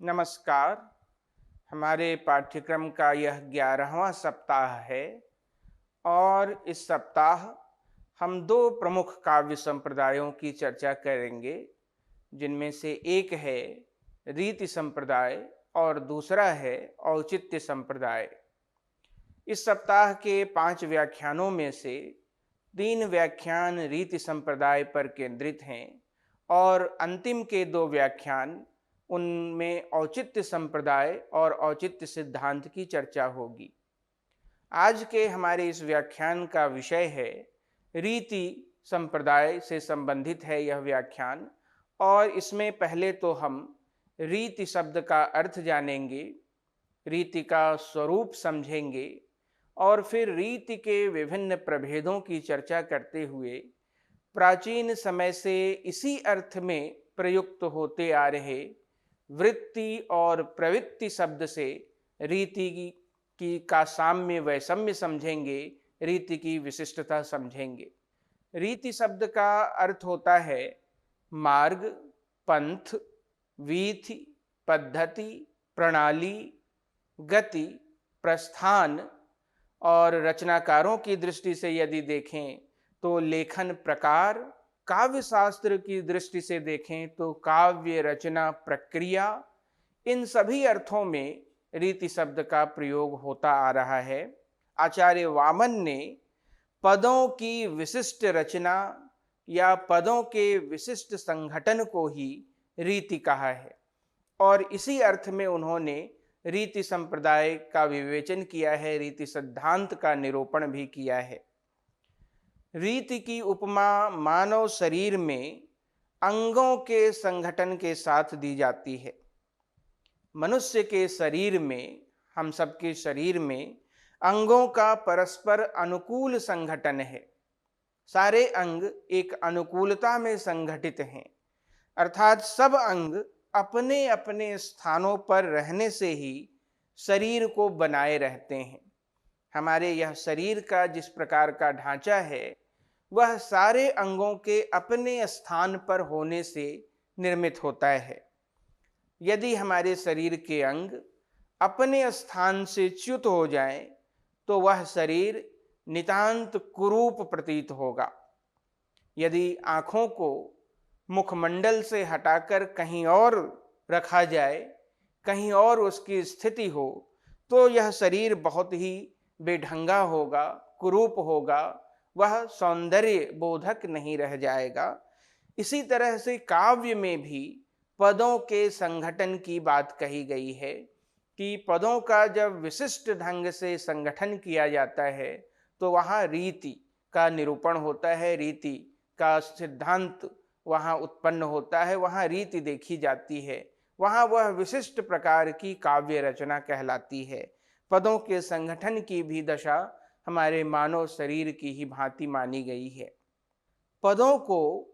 नमस्कार। हमारे पाठ्यक्रम का यह 11वां सप्ताह है और इस सप्ताह हम दो प्रमुख काव्य संप्रदायों की चर्चा करेंगे, जिनमें से एक है रीति संप्रदाय और दूसरा है औचित्य संप्रदाय। इस सप्ताह के 5 व्याख्यानों में से 3 व्याख्यान रीति संप्रदाय पर केंद्रित हैं और अंतिम के 2 व्याख्यान उनमें औचित्य संप्रदाय और औचित्य सिद्धांत की चर्चा होगी। आज के हमारे इस व्याख्यान का विषय है रीति संप्रदाय से संबंधित है यह व्याख्यान, और इसमें पहले तो हम रीति शब्द का अर्थ जानेंगे, रीति का स्वरूप समझेंगे और फिर रीति के विभिन्न प्रभेदों की चर्चा करते हुए प्राचीन समय से इसी अर्थ में प्रयुक्त होते आ रहे वृत्ति और प्रवृत्ति शब्द से रीति की का साम्य वैषम्य समझेंगे, रीति की विशिष्टता समझेंगे। रीति शब्द का अर्थ होता है मार्ग, पंथ, वीथि, पद्धति, प्रणाली, गति, प्रस्थान। और रचनाकारों की दृष्टि से यदि देखें तो लेखन प्रकार, काव्य शास्त्र की दृष्टि से देखें तो काव्य रचना प्रक्रिया। इन सभी अर्थों में रीति शब्द का प्रयोग होता आ रहा है। आचार्य वामन ने पदों की विशिष्ट रचना या पदों के विशिष्ट संघटन को ही रीति कहा है और इसी अर्थ में उन्होंने रीति संप्रदाय का विवेचन किया है, रीति सिद्धांत का निरूपण भी किया है। रीति की उपमा मानव शरीर में अंगों के संगठन के साथ दी जाती है। मनुष्य के शरीर में, हम सबके शरीर में अंगों का परस्पर अनुकूल संगठन है। सारे अंग एक अनुकूलता में संगठित हैं, अर्थात सब अंग अपने अपने स्थानों पर रहने से ही शरीर को बनाए रहते हैं। हमारे यह शरीर का जिस प्रकार का ढांचा है वह सारे अंगों के अपने स्थान पर होने से निर्मित होता है। यदि हमारे शरीर के अंग अपने स्थान से च्युत हो जाएं तो वह शरीर नितांत कुरूप प्रतीत होगा। यदि आँखों को मुखमंडल से हटाकर कहीं और रखा जाए, कहीं और उसकी स्थिति हो, तो यह शरीर बहुत ही बेढंगा होगा, कुरूप होगा, वह सौंदर्य बोधक नहीं रह जाएगा। इसी तरह से काव्य में भी पदों के संगठन की बात कही गई है कि पदों का जब विशिष्ट ढंग से संगठन किया जाता है तो वहाँ रीति का निरूपण होता है, रीति का सिद्धांत वहाँ उत्पन्न होता है, वहाँ रीति देखी जाती है, वहाँ वह विशिष्ट प्रकार की काव्य रचना कहलाती है। पदों के संगठन की भी दशा हमारे मानव शरीर की ही भांति मानी गई है। पदों को,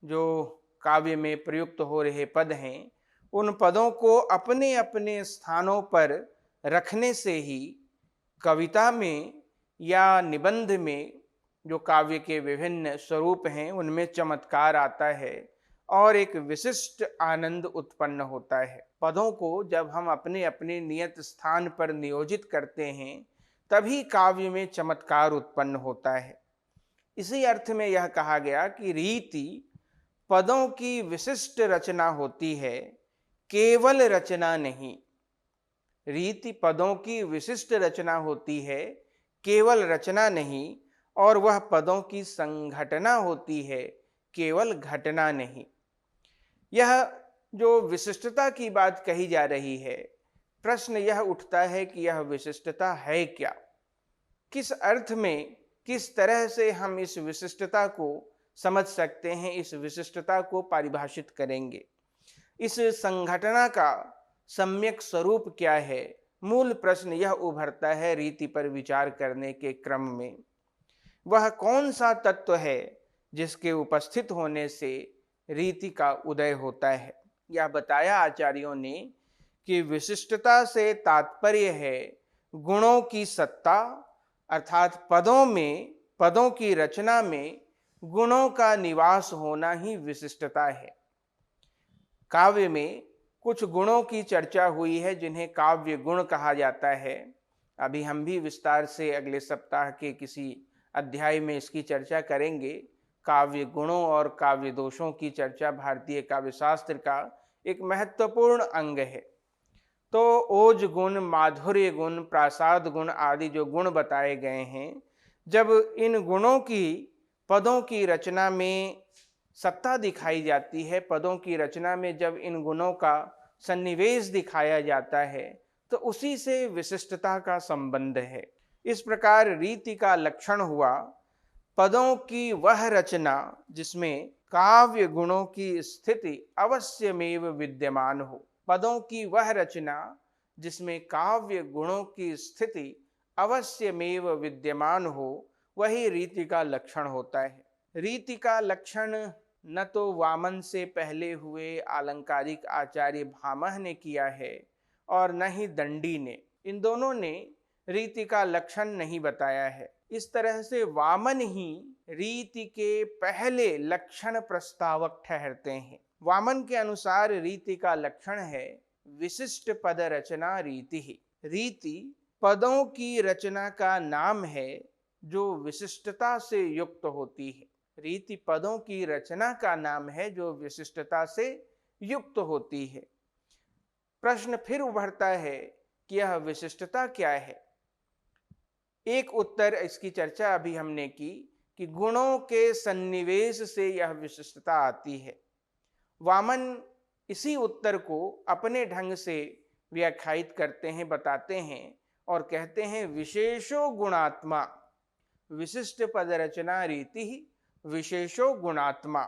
जो काव्य में प्रयुक्त हो रहे पद हैं, उन पदों को अपने अपने स्थानों पर रखने से ही कविता में या निबंध में, जो काव्य के विभिन्न स्वरूप हैं, उनमें चमत्कार आता है और एक विशिष्ट आनंद उत्पन्न होता है। पदों को जब हम अपने अपने नियत स्थान पर नियोजित करते हैं तभी काव्य में चमत्कार उत्पन्न होता है। इसी अर्थ में यह कहा गया कि रीति पदों की विशिष्ट रचना होती है, केवल रचना नहीं। रीति पदों की विशिष्ट रचना होती है, केवल रचना नहीं, और वह पदों की संघटना होती है, केवल घटना नहीं। यह जो विशिष्टता की बात कही जा रही है, प्रश्न यह उठता है कि यह विशिष्टता है क्या, किस अर्थ में, किस तरह से हम इस विशिष्टता को समझ सकते हैं, इस विशिष्टता को परिभाषित करेंगे। इस संघटना का सम्यक स्वरूप क्या है, मूल प्रश्न यह उभरता है रीति पर विचार करने के क्रम में। वह कौन सा तत्व है जिसके उपस्थित होने से रीति का उदय होता है। यह बताया आचार्यों ने कि विशिष्टता से तात्पर्य है गुणों की सत्ता, अर्थात पदों में, पदों की रचना में गुणों का निवास होना ही विशिष्टता है। काव्य में कुछ गुणों की चर्चा हुई है जिन्हें काव्य गुण कहा जाता है। अभी हम भी विस्तार से अगले सप्ताह के किसी अध्याय में इसकी चर्चा करेंगे। काव्य गुणों और काव्य दोषों की चर्चा भारतीय काव्य शास्त्र का एक महत्वपूर्ण अंग है। तो ओज गुण, माधुर्य गुण, प्रासाद गुण आदि जो गुण बताए गए हैं, जब इन गुणों की पदों की रचना में सत्ता दिखाई जाती है, पदों की रचना में जब इन गुणों का सन्निवेश दिखाया जाता है, तो उसी से विशिष्टता का संबंध है। इस प्रकार रीति का लक्षण हुआ पदों की वह रचना जिसमें काव्य गुणों की स्थिति अवश्यमेव विद्यमान हो। पदों की वह रचना जिसमें काव्य गुणों की स्थिति अवश्यमेव विद्यमान हो, वही रीति का लक्षण होता है। रीति का लक्षण न तो वामन से पहले हुए आलंकारिक आचार्य भामह ने किया है और न ही दंडी ने। इन दोनों ने रीति का लक्षण नहीं बताया है। इस तरह से वामन ही रीति के पहले लक्षण प्रस्तावक ठहरते हैं। वामन के अनुसार रीति का लक्षण है विशिष्ट पद रचना रीति ही। रीति पदों की रचना का नाम है जो विशिष्टता से युक्त होती है। रीति पदों की रचना का नाम है जो विशिष्टता से युक्त होती है। प्रश्न फिर उभरता है कि यह विशिष्टता क्या है। एक उत्तर, इसकी चर्चा अभी हमने की कि गुणों के सन्निवेश से यह विशिष्टता आती है। वामन इसी उत्तर को अपने ढंग से व्याख्यायित करते हैं, बताते हैं और कहते हैं विशेषो गुणात्मा, विशिष्ट पद रचना रीति ही विशेषो गुणात्मा।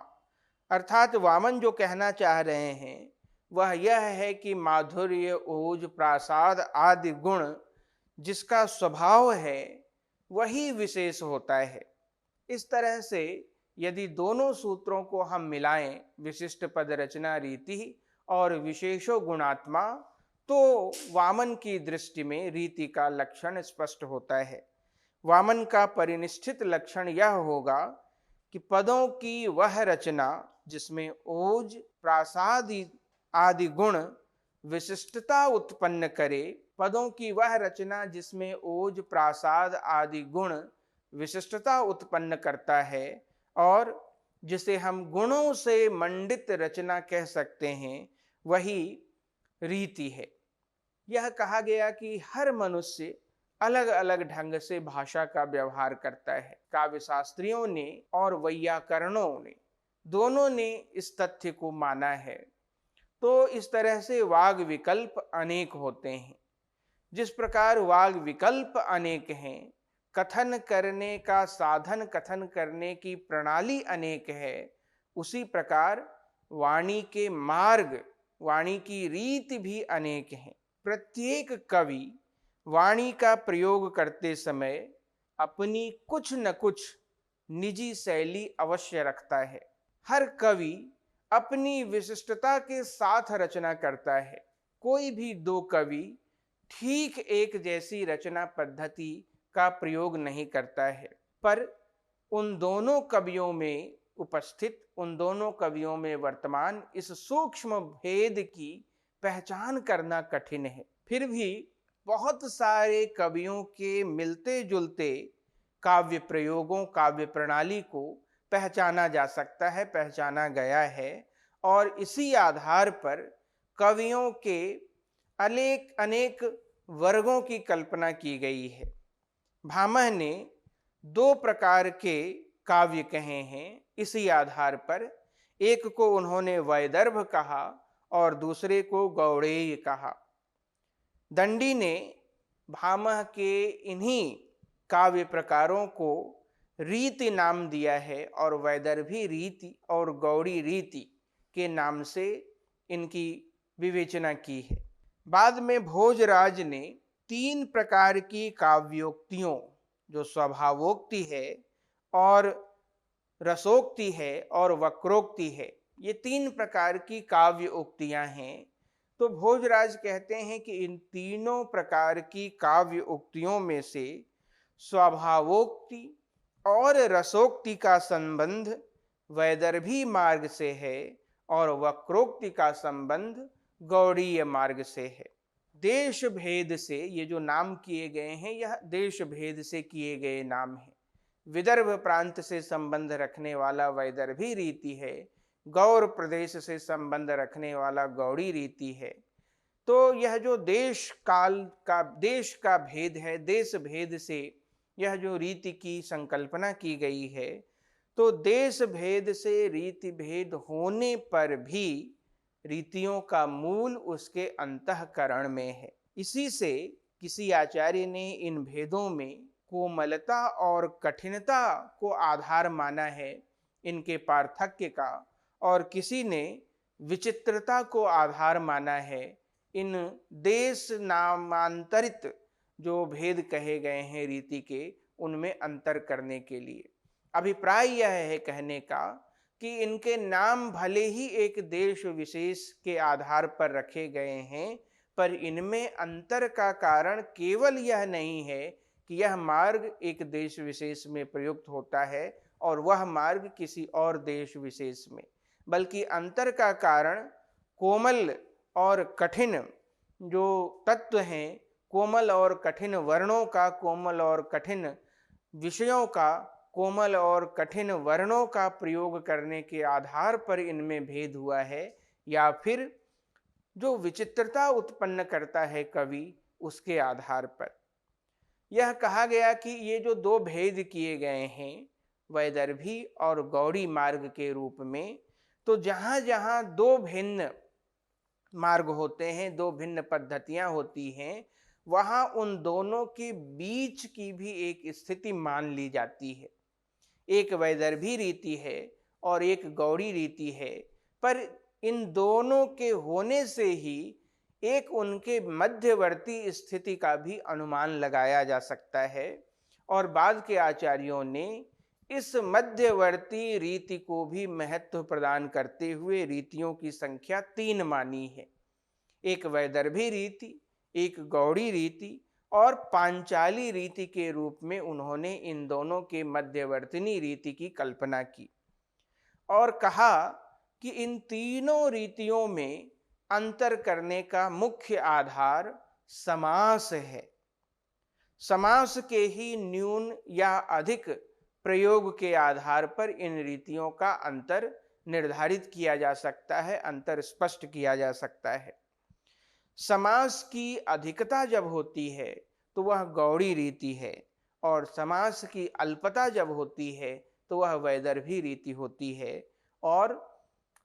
अर्थात वामन जो कहना चाह रहे हैं वह यह है कि माधुर्य, ओज, प्रासाद आदि गुण जिसका स्वभाव है वही विशेष होता है। इस तरह से यदि दोनों सूत्रों को हम मिलाएं, विशिष्ट पद रचना रीति और विशेषो गुणात्मा, तो वामन की दृष्टि में रीति का लक्षण स्पष्ट होता है। वामन का परिनिष्ठित लक्षण यह होगा कि पदों की वह रचना जिसमें ओज, प्रासाद आदि गुण विशिष्टता उत्पन्न करे, पदों की वह रचना जिसमें ओज, प्रासाद आदि गुण विशिष्टता उत्पन्न करता है और जिसे हम गुणों से मंडित रचना कह सकते हैं, वही रीति है। यह कहा गया कि हर मनुष्य अलग अलग ढंग से भाषा का व्यवहार करता है। काव्य शास्त्रियों ने और वैयाकरणों ने, दोनों ने इस तथ्य को माना है। तो इस तरह से वाग विकल्प अनेक होते हैं। जिस प्रकार वाग विकल्प अनेक हैं, कथन करने का साधन, कथन करने की प्रणाली अनेक है, उसी प्रकार वाणी के मार्ग, वाणी की रीति भी अनेक हैं। प्रत्येक कवि वाणी का प्रयोग करते समय अपनी कुछ न कुछ निजी शैली अवश्य रखता है। हर कवि अपनी विशिष्टता के साथ रचना करता है। कोई भी दो कवि ठीक एक जैसी रचना पद्धति का प्रयोग नहीं करता है, पर उन दोनों कवियों में उपस्थित, उन दोनों कवियों में वर्तमान इस सूक्ष्म भेद की पहचान करना कठिन है। फिर भी बहुत सारे कवियों के मिलते जुलते काव्य प्रयोगों, काव्य प्रणाली को पहचाना जा सकता है, पहचाना गया है और इसी आधार पर कवियों के अनेक वर्गों की कल्पना की गई है। भामह ने दो प्रकार के काव्य कहे हैं इसी आधार पर। एक को उन्होंने वैदर्भ कहा और दूसरे को गौड़ेय कहा। दंडी ने भामह के इन्हीं काव्य प्रकारों को रीति नाम दिया है और वैदर्भी रीति और गौड़ी रीति के नाम से इनकी विवेचना की है। बाद में भोजराज ने तीन प्रकार की काव्योक्तियों, जो स्वभावोक्ति है और रसोक्ति है और वक्रोक्ति है, ये तीन प्रकार की काव्य उक्तियां हैं। तो भोजराज कहते हैं कि इन तीनों प्रकार की काव्य उक्तियों में से स्वभावोक्ति और रसोक्ति का संबंध वैदर्भी मार्ग से है और वक्रोक्ति का संबंध गौड़ीय मार्ग से है। देश भेद से ये जो नाम किए गए हैं, यह देश भेद से किए गए नाम हैं। विदर्भ प्रांत से संबंध रखने वाला वैदर्भी रीति है, गौर प्रदेश से संबंध रखने वाला गौड़ी रीति है। तो यह जो देश का भेद है, देश भेद से यह जो रीति की संकल्पना की गई है, तो देश भेद से रीति भेद होने पर भी रीतियों का मूल उसके अंतःकरण में है। इसी से किसी आचार्य ने इन भेदों में कोमलता और कठिनता को आधार माना है इनके पार्थक्य का, और किसी ने विचित्रता को आधार माना है इन देश नामांतरित जो भेद कहे गए हैं रीति के, उनमें अंतर करने के लिए। अभिप्राय यह है कहने का कि इनके नाम भले ही एक देश विशेष के आधार पर रखे गए हैं, पर इनमें अंतर का कारण केवल यह नहीं है कि यह मार्ग एक देश विशेष में प्रयुक्त होता है और वह मार्ग किसी और देश विशेष में, बल्कि अंतर का कारण कोमल और कठिन जो तत्व हैं, कोमल और कठिन वर्णों का, कोमल और कठिन विषयों का, कोमल और कठिन वर्णों का प्रयोग करने के आधार पर इनमें भेद हुआ है, या फिर जो विचित्रता उत्पन्न करता है कवि, उसके आधार पर। यह कहा गया कि ये जो दो भेद किए गए हैं वैदर्भी और गौड़ी मार्ग के रूप में, तो जहाँ जहाँ दो भिन्न मार्ग होते हैं, दो भिन्न पद्धतियां होती हैं, वहाँ उन दोनों के बीच की भी एक स्थिति मान ली जाती है। एक वैदर्भी रीति है और एक गौड़ी रीति है, पर इन दोनों के होने से ही एक उनके मध्यवर्ती स्थिति का भी अनुमान लगाया जा सकता है। और बाद के आचार्यों ने इस मध्यवर्ती रीति को भी महत्व प्रदान करते हुए रीतियों की संख्या 3 मानी है। एक वैदर्भी रीति, एक गौड़ी रीति और पांचाली रीति के रूप में उन्होंने इन दोनों के मध्यवर्तिनी रीति की कल्पना की और कहा कि इन तीनों रीतियों में अंतर करने का मुख्य आधार समास है। समास के ही न्यून या अधिक प्रयोग के आधार पर इन रीतियों का अंतर निर्धारित किया जा सकता है, अंतर स्पष्ट किया जा सकता है। समास की अधिकता जब होती है तो वह गौड़ी रीति है, और समास की अल्पता जब होती है तो वह वैदर्भी रीति होती है। और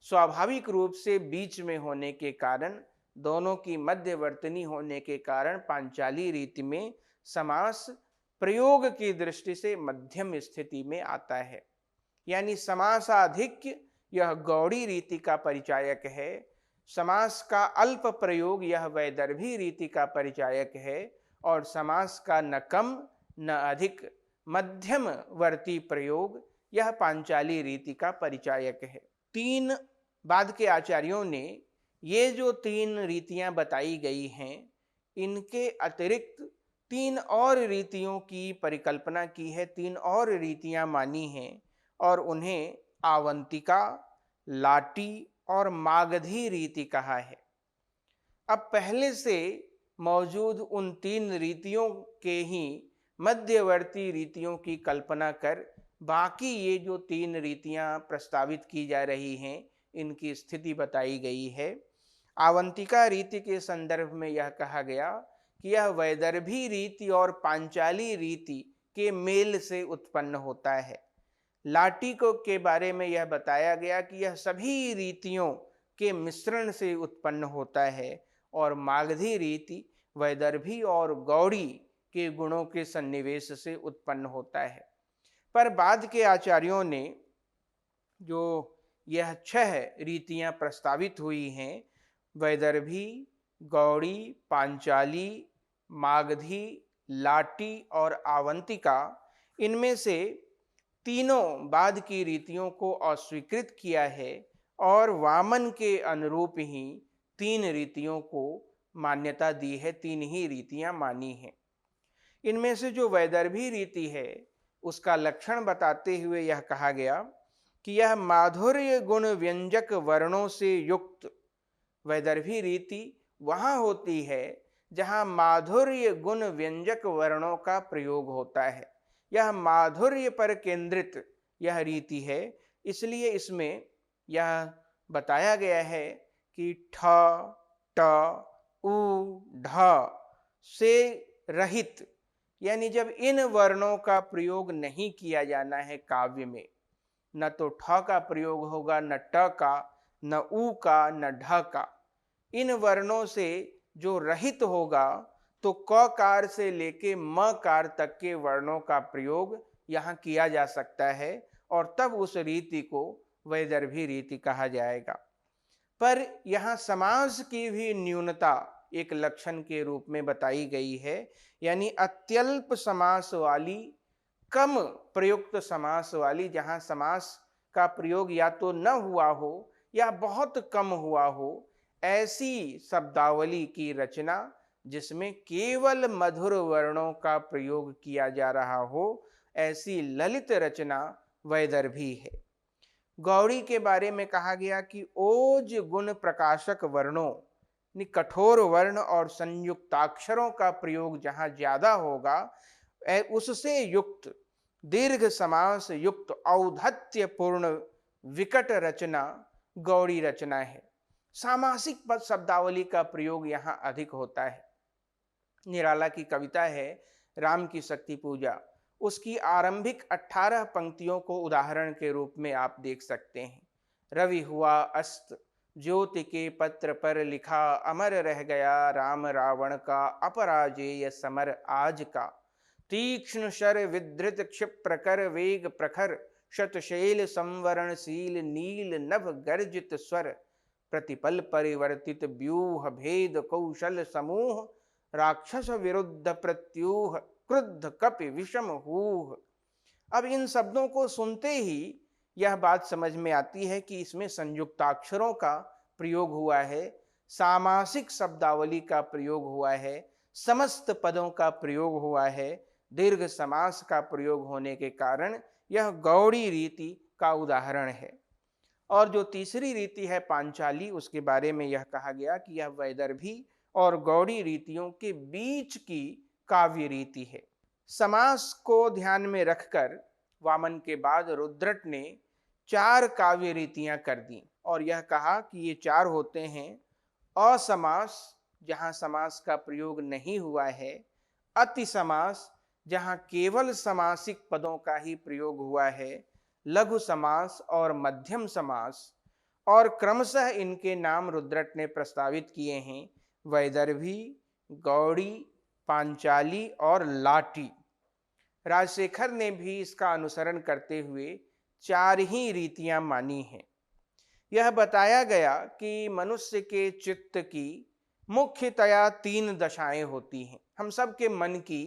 स्वाभाविक रूप से बीच में होने के कारण, दोनों की मध्यवर्तनी होने के कारण पांचाली रीति में समास प्रयोग की दृष्टि से मध्यम स्थिति में आता है। यानी समासाधिक्य यह गौड़ी रीति का परिचायक है, समास का अल्प प्रयोग यह वैदर्भी रीति का परिचायक है, और समास का न कम न अधिक मध्यमवर्ती प्रयोग यह पांचाली रीति का परिचायक है। तीन बाद के आचार्यों ने ये जो 3 रीतियां बताई गई हैं, इनके अतिरिक्त 3 और रीतियों की परिकल्पना की है, 3 और रीतियां मानी हैं, और उन्हें आवंतिका, लाटी और मागधी रीति कहा है। अब पहले से मौजूद उन 3 रीतियों के ही मध्यवर्ती रीतियों की कल्पना कर बाकी ये जो 3 रीतियां प्रस्तावित की जा रही हैं, इनकी स्थिति बताई गई है। आवंतिका रीति के संदर्भ में यह कहा गया कि यह वैदर्भी रीति और पांचाली रीति के मेल से उत्पन्न होता है। लाटी को के बारे में यह बताया गया कि यह सभी रीतियों के मिश्रण से उत्पन्न होता है, और मागधी रीति वैदर्भी और गौड़ी के गुणों के सन्निवेश से उत्पन्न होता है। पर बाद के आचार्यों ने जो यह 6 रीतियां प्रस्तावित हुई हैं, वैदर्भी, गौड़ी, पांचाली, मागधी, लाटी और आवंतिका, इनमें से तीनों बाद की रीतियों को अस्वीकृत किया है और वामन के अनुरूप ही 3 रीतियों को मान्यता दी है, 3 ही रीतियां मानी हैं। इनमें से जो वैदर्भी रीति है, उसका लक्षण बताते हुए यह कहा गया कि यह माधुर्य गुण व्यंजक वर्णों से युक्त वैदर्भी रीति वहाँ होती है जहाँ माधुर्य गुण व्यंजक वर्णों का प्रयोग होता है। यह माधुर्य पर केंद्रित यह रीति है, इसलिए इसमें यह बताया गया है कि ठ, ट, उ, ढ से रहित, यानी जब इन वर्णों का प्रयोग नहीं किया जाना है काव्य में, न तो ठ का प्रयोग होगा, न ट का, न उ का, न ढ का, इन वर्णों से जो रहित होगा तो क कार से लेके म कार तक के वर्णों का प्रयोग यहाँ किया जा सकता है और तब उस रीति को वैदर्भी रीति कहा जाएगा। पर यहाँ समास की भी न्यूनता एक लक्षण के रूप में बताई गई है, यानी अत्यल्प समास वाली, कम प्रयुक्त समास वाली, जहाँ समास का प्रयोग या तो न हुआ हो या बहुत कम हुआ हो, ऐसी शब्दावली की रचना जिसमें केवल मधुर वर्णों का प्रयोग किया जा रहा हो, ऐसी ललित रचना वैदर्भी है। गौड़ी के बारे में कहा गया कि ओज गुण प्रकाशक वर्णों, कठोर वर्ण और संयुक्ताक्षरों का प्रयोग जहां ज्यादा होगा, उससे युक्त दीर्घ समास युक्त औद्धत्य पूर्ण विकट रचना गौड़ी रचना है। सामासिक पद शब्दावली का प्रयोग यहाँ अधिक होता है। निराला की कविता है राम की शक्ति पूजा, उसकी आरंभिक 18 पंक्तियों को उदाहरण के रूप में आप देख सकते हैं। रवि हुआ अस्त, ज्योति के पत्र पर लिखा, अमर रह गया राम रावण का अपराजेय समर आज का। तीक्ष्ण शर विधृत क्षिप्र कर वेग प्रखर, शतशैल संवरणशील नील नभ गर्जित स्वर। प्रतिपल परिवर्तित व्यूह भेद कौशल समूह, राक्षस विरुद्ध प्रत्यूह क्रुद्ध कपि विषम हूह। अब इन शब्दों को सुनते ही यह बात समझ में आती है कि इसमें संयुक्ताक्षरों का प्रयोग हुआ है, सामासिक शब्दावली का प्रयोग हुआ है, समस्त पदों का प्रयोग हुआ है, दीर्घ समास का प्रयोग होने के कारण यह गौड़ी रीति का उदाहरण है। और जो तीसरी रीति है पांचाली, उसके बारे में यह कहा गया कि यह वैदर्भी और गौड़ी रीतियों के बीच की काव्य रीति है। समास को ध्यान में रखकर वामन के बाद रुद्रट ने 4 काव्य रीतियां कर दी और यह कहा कि ये 4 होते हैं: असमास, जहां समास का प्रयोग नहीं हुआ है; अति समास, जहां केवल समासिक पदों का ही प्रयोग हुआ है; लघु समास और मध्यम समास। और क्रमशः इनके नाम रुद्रट ने प्रस्तावित किए हैं: वैदर्भी, गौड़ी, पांचाली और लाटी। राजशेखर ने भी इसका अनुसरण करते हुए 4 ही रीतियां मानी हैं। यह बताया गया कि मनुष्य के चित्त की मुख्यतया 3 दशाएं होती हैं। हम सब के मन की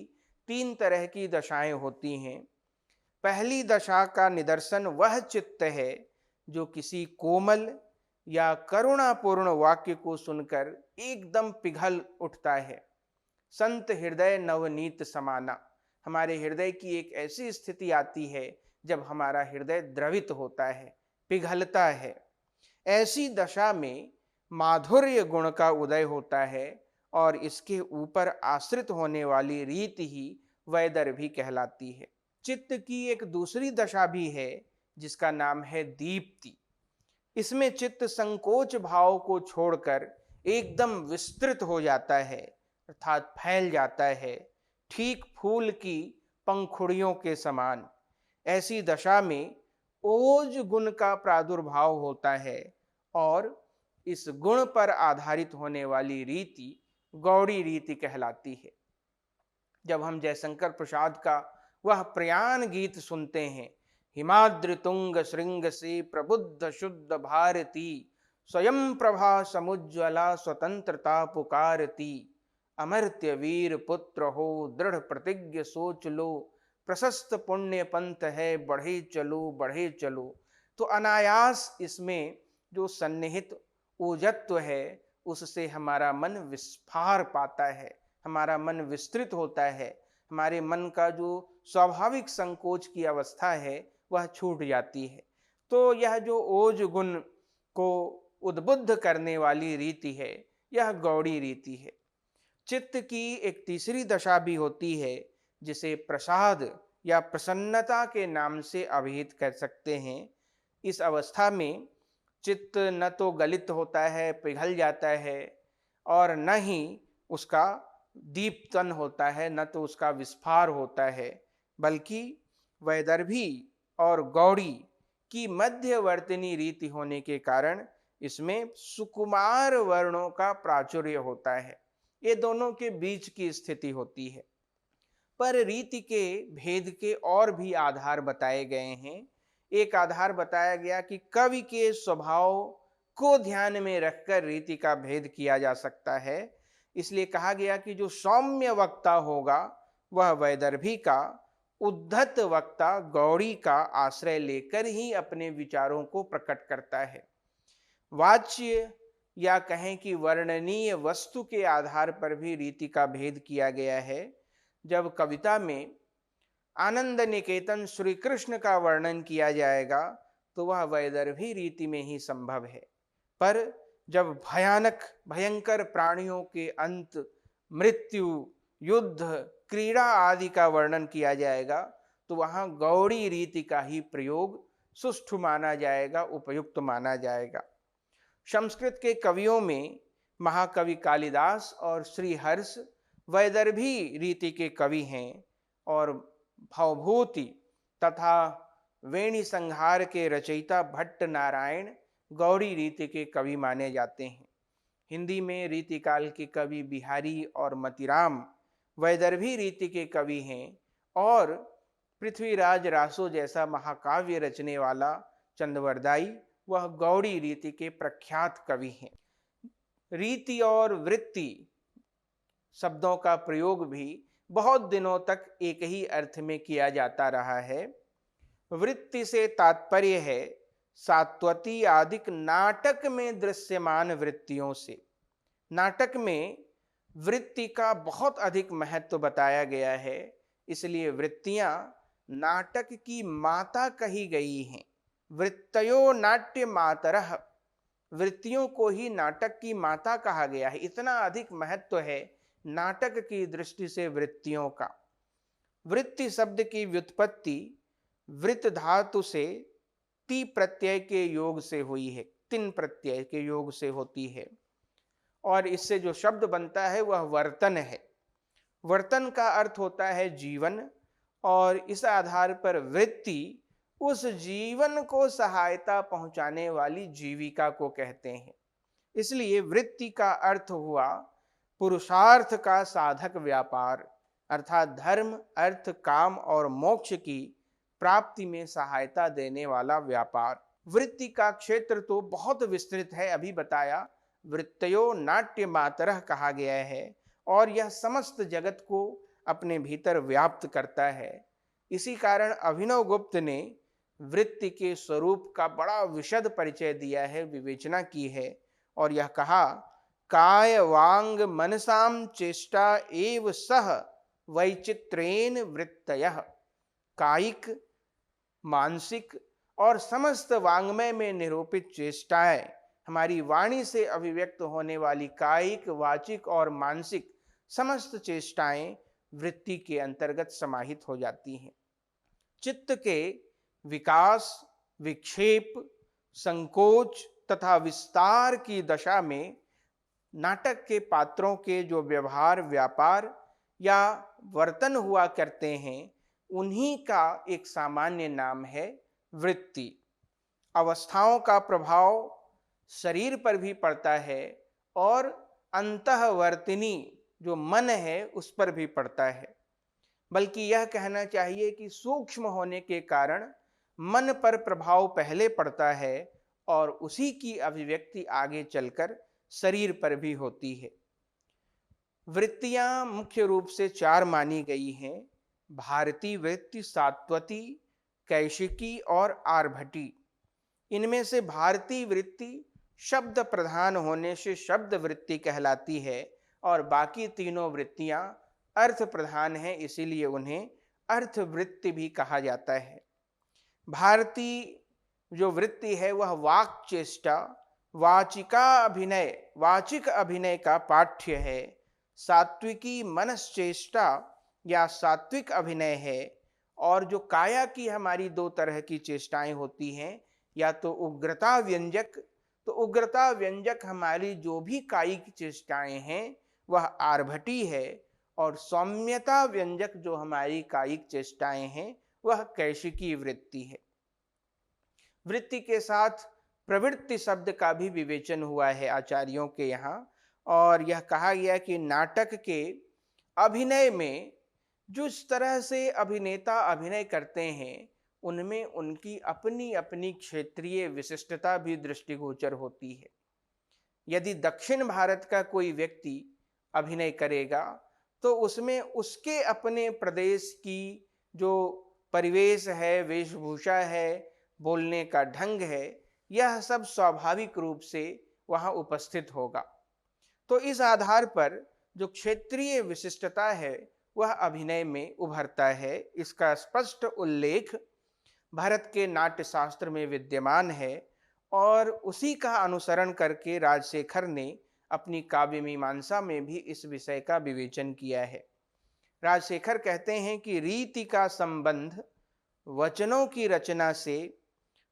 3 तरह की दशाएं होती हैं। पहली दशा का निदर्शन वह चित्त है जो किसी कोमल या करुणापूर्ण वाक्य को सुनकर एकदम पिघल उठता है। संत हृदय नवनीत समाना, हमारे हृदय की एक ऐसी स्थिति आती है जब हमारा हृदय द्रवित होता है, पिघलता है। ऐसी दशा में माधुर्य गुण का उदय होता है और इसके ऊपर आश्रित होने वाली रीति ही वैदर्भी कहलाती है। चित्त की एक दूसरी दशा भी है जिसका नाम है दीप्ति। इसमें चित्त संकोच भाव को छोड़कर एकदम विस्तृत हो जाता है, अर्थात फैल जाता है, ठीक फूल की पंखुड़ियों के समान। ऐसी दशा में ओज गुण का प्रादुर्भाव होता है और इस गुण पर आधारित होने वाली रीति गौड़ी रीति कहलाती है। जब हम जयशंकर प्रसाद का वह प्रयाण गीत सुनते हैं, हिमाद्रि तुंग श्रृंग से प्रबुद्ध शुद्ध भारती, स्वयं प्रभा समुज्ज्वला स्वतंत्रता पुकारती, अमर्त्य वीर पुत्र हो दृढ़ प्रतिज्ञ सोच लो, प्रशस्त पुण्य पंथ है बढ़े चलो। तो अनायास इसमें जो सन्निहित ओजत्व है उससे हमारा मन विस्फार पाता है, हमारा मन विस्तृत होता है, हमारे मन का जो स्वाभाविक संकोच की अवस्था है वह छूट जाती है। तो यह जो ओज गुण को उद्बुद्ध करने वाली रीति है, यह गौड़ी रीति है। चित्त की एक तीसरी दशा भी होती है जिसे प्रसाद या प्रसन्नता के नाम से अभिहित कर सकते हैं। इस अवस्था में चित्त न तो गलित होता है, पिघल जाता है, और न ही उसका दीप्तन होता है, न तो उसका विस्फार होता है, बल्कि वैदर्भी और गौड़ी की मध्यवर्तिनी रीति होने के कारण इसमें सुकुमार वर्णों का प्राचुर्य होता है। ये दोनों के बीच की स्थिति होती है। पर रीति के भेद के और भी आधार बताए गए हैं। एक आधार बताया गया कि कवि के स्वभाव को ध्यान में रखकर रीति का भेद किया जा सकता है। इसलिए कहा गया कि जो सौम्य वक्ता होगा वह वैदर्भी का, उद्धत वक्ता गौड़ी का आश्रय लेकर ही अपने विचारों को प्रकट करता है। वाच्य या कहें कि वर्णनीय वस्तु के आधार पर भी रीति का भेद किया गया है। जब कविता में आनंद निकेतन श्री कृष्ण का वर्णन किया जाएगा तो वह वैदर्भी रीति में ही संभव है। पर जब भयानक भयंकर प्राणियों के अंत, मृत्यु, युद्ध, क्रीड़ा आदि का वर्णन किया जाएगा तो वहां गौड़ी रीति का ही प्रयोग सुष्ठु माना जाएगा, उपयुक्त माना जाएगा। संस्कृत के कवियों में महाकवि कालिदास और श्रीहर्ष वैदर्भी रीति के कवि हैं, और भवभूति तथा वेणी संहार के रचयिता भट्ट नारायण गौड़ी रीति के कवि माने जाते हैं। हिंदी में रीतिकाल के कवि बिहारी और मतिराम वैदर्भी रीति के कवि हैं, और पृथ्वीराज रासो जैसा महाकाव्य रचने वाला चंद्रवरदाई वह गौड़ी रीति के प्रख्यात कवि हैं। रीति और वृत्ति शब्दों का प्रयोग भी बहुत दिनों तक एक ही अर्थ में किया जाता रहा है। वृत्ति से तात्पर्य है सात्वती आदिक नाटक में दृश्यमान वृत्तियों से। नाटक में वृत्ति का बहुत अधिक महत्व बताया गया है, इसलिए वृत्तियां नाटक की माता कही गई हैं। वृत्तयो नाट्य मातरः, वृत्तियों को ही नाटक की माता कहा गया है। इतना अधिक महत्व है नाटक की दृष्टि से वृत्तियों का। वृत्ति शब्द की व्युत्पत्ति वृत्त धातु से ती प्रत्यय के योग से हुई है, तिन प्रत्यय के योग से होती है, और इससे जो शब्द बनता है वह वर्तन है। वर्तन का अर्थ होता है जीवन, और इस आधार पर वृत्ति उस जीवन को सहायता पहुंचाने वाली जीविका को कहते हैं। इसलिए वृत्ति का अर्थ हुआ पुरुषार्थ का साधक व्यापार, अर्थात धर्म, अर्थ, काम और मोक्ष की प्राप्ति में सहायता देने वाला व्यापार। वृत्ति का क्षेत्र तो बहुत विस्तृत है, अभी बताया वृत्तयो नाट्य मातरः कहा गया है, और यह समस्त जगत को अपने भीतर व्याप्त करता है। इसी कारण अभिनव गुप्त ने वृत्ति के स्वरूप का बड़ा विशद परिचय दिया है, विवेचना की है, और यह कहा काय वांग मनसाम चेष्टा एव सह वैचित्रेण वृत्तयः। कायिक, मानसिक और समस्त वांग्मय में निरूपित चेष्टाएं, हमारी वाणी से अभिव्यक्त होने वाली कायिक, वाचिक और मानसिक समस्त चेष्टाएं वृत्ति के अंतर्गत समाहित हो जाती हैं। चित्त के विकास, विक्षेप, संकोच तथा विस्तार की दशा में नाटक के पात्रों के जो व्यवहार, व्यापार या वर्तन हुआ करते हैं, उन्हीं का एक सामान्य नाम है वृत्ति। अवस्थाओं का प्रभाव शरीर पर भी पड़ता है, और अंतःवर्तिनी जो मन है उस पर भी पड़ता है। बल्कि यह कहना चाहिए कि सूक्ष्म होने के कारण मन पर प्रभाव पहले पड़ता है, और उसी की अभिव्यक्ति आगे चलकर शरीर पर भी होती है। वृत्तियां मुख्य रूप से 4 मानी गई हैं: भारती वृत्ति, सात्वती, कैशिकी और आर्भटी। इनमें से भारती वृत्ति शब्द प्रधान होने से शब्द वृत्ति कहलाती है, और बाकी तीनों वृत्तियां अर्थ प्रधान हैं, इसीलिए उन्हें अर्थ वृत्ति भी कहा जाता है। भारती जो वृत्ति है वह वाक चेष्टा, वाचिक अभिनय का पाठ्य है। सात्विकी मनश्चेष्टा या सात्विक अभिनय है। और जो काया की हमारी दो तरह की चेष्टाएं होती हैं, या तो उग्रता व्यंजक, तो उग्रता व्यंजक हमारी जो भी कायिक चेष्टाएं हैं वह आर्भटी है, और सौम्यता व्यंजक जो हमारी कायिक चेष्टाएं हैं वह कैशिकी वृत्ति है। वृत्ति के साथ प्रवृत्ति शब्द का भी विवेचन हुआ है आचार्यों के यहाँ, और यह कहा गया कि नाटक के अभिनय में जिस तरह से अभिनेता अभिनय करते हैं उनमें उनकी अपनी अपनी क्षेत्रीय विशिष्टता भी दृष्टिगोचर होती है। यदि दक्षिण भारत का कोई व्यक्ति अभिनय करेगा तो उसमें उसके अपने प्रदेश की जो परिवेश है, वेशभूषा है, बोलने का ढंग है, यह सब स्वाभाविक रूप से वहां उपस्थित होगा। तो इस आधार पर जो क्षेत्रीय विशिष्टता है वह अभिनय में उभरता है। इसका स्पष्ट उल्लेख भारत के नाट्य शास्त्र में विद्यमान है, और उसी का अनुसरण करके राजशेखर ने अपनी काव्य मीमांसा में भी इस विषय का विवेचन किया है। राजशेखर कहते हैं कि रीति का संबंध वचनों की रचना से,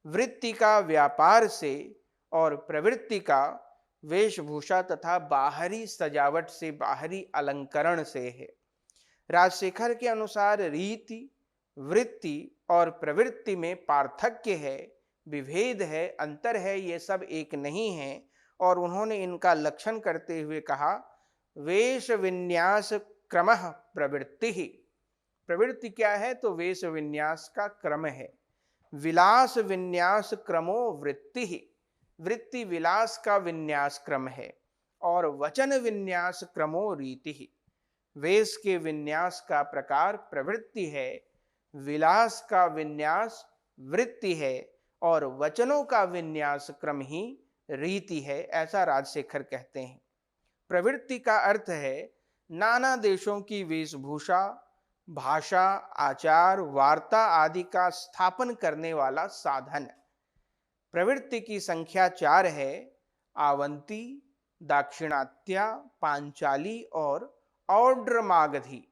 वृत्ति का व्यापार से, और प्रवृत्ति का वेशभूषा तथा बाहरी सजावट से, बाहरी अलंकरण से है। राजशेखर के अनुसार रीति, वृत्ति और प्रवृत्ति में पार्थक्य है, विभेद है, अंतर है, ये सब एक नहीं है। और उन्होंने इनका लक्षण करते हुए कहा, वेश विन्यास क्रमः प्रवृत्ति। प्रवृत्ति क्या है? तो वेश विन्यास का क्रम है। विलास विन्यास क्रमो वृत्ति, वृत्ति विलास का विन्यास क्रम है। और वचन विन्यास क्रमो रीति, वेश के विन्यास का प्रकार प्रवृत्ति है, विलास का विन्यास वृत्ति है, और वचनों का विन्यास क्रम ही रीति है, ऐसा राजशेखर कहते हैं। प्रवृत्ति का अर्थ है नाना देशों की वेशभूषा, भाषा, आचार, वार्ता आदि का स्थापन करने वाला साधन। प्रवृत्ति की संख्या 4 है, आवंती, दाक्षिणात्या, पांचाली और औड्र मागधी।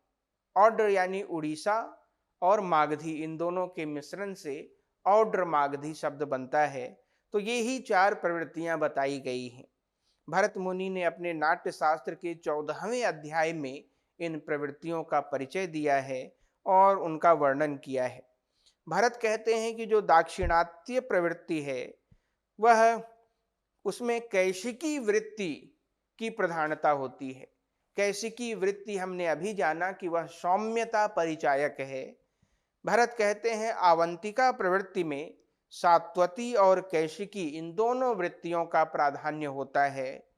औड्र यानी उड़ीसा, और मागधी, इन दोनों के मिश्रण से औड्र मागधी शब्द बनता है। तो ये ही 4 प्रवृत्तियां बताई गई हैं। भरत मुनि ने अपने नाट्य शास्त्र के 14वें अध्याय में इन प्रवृत्तियों का परिचय दिया है और उनका वर्णन किया है। भरत कहते हैं कि जो दाक्षिणात्य प्रवृत्ति है वह, उसमें कैशिकी वृत्ति की प्रधानता होती है। कैशिकी वृत्ति हमने अभी जाना कि वह सौम्यता परिचायक है। भरत कहते हैं आवंतिका प्रवृत्ति में सात्वती और कैशिकी, इन दोनों वृत्तियों का प्राधान्य होता है।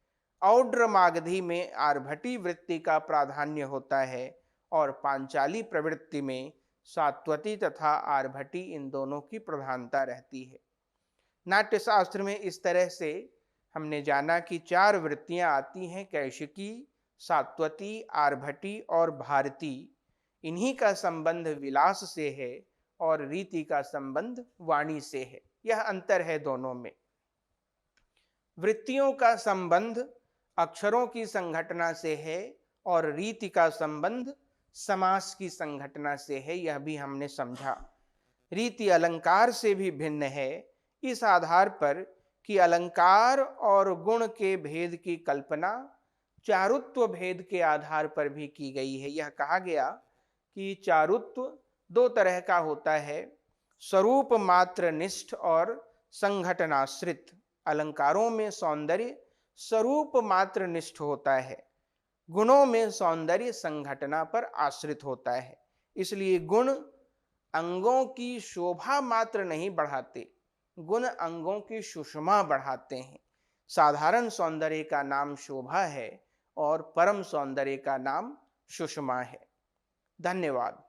औड्र मागधी में आर्भटी वृत्ति का प्राधान्य होता है, और पांचाली प्रवृत्ति में सात्वती तथा आर्भटी, इन दोनों की प्रधानता रहती है। नाट्य शास्त्र में इस तरह से हमने जाना कि 4 वृत्तियां आती हैं, कैशिकी, सात्वती, आर्भटी और भारती। इन्हीं का संबंध विलास से है और रीति का संबंध वाणी से है। यह अंतर है दोनों में। वृत्तियों का संबंध अक्षरों की संघटना से है और रीति का संबंध समास की संघटना से है, यह भी हमने समझा। रीति अलंकार से भी भिन्न है, इस आधार पर कि अलंकार और गुण के भेद की कल्पना चारुत्व भेद के आधार पर भी की गई है। यह कहा गया कि चारुत्व 2 तरह का होता है, स्वरूप मात्र निष्ठ और संघटनाश्रित। अलंकारों में सौंदर्य स्वरूप मात्र निष्ठ होता है, गुणों में सौंदर्य संघटना पर आश्रित होता है। इसलिए गुण अंगों की शोभा मात्र नहीं बढ़ाते, गुण अंगों की सुषमा बढ़ाते हैं। साधारण सौंदर्य का नाम शोभा है और परम सौंदर्य का नाम सुषमा है। धन्यवाद।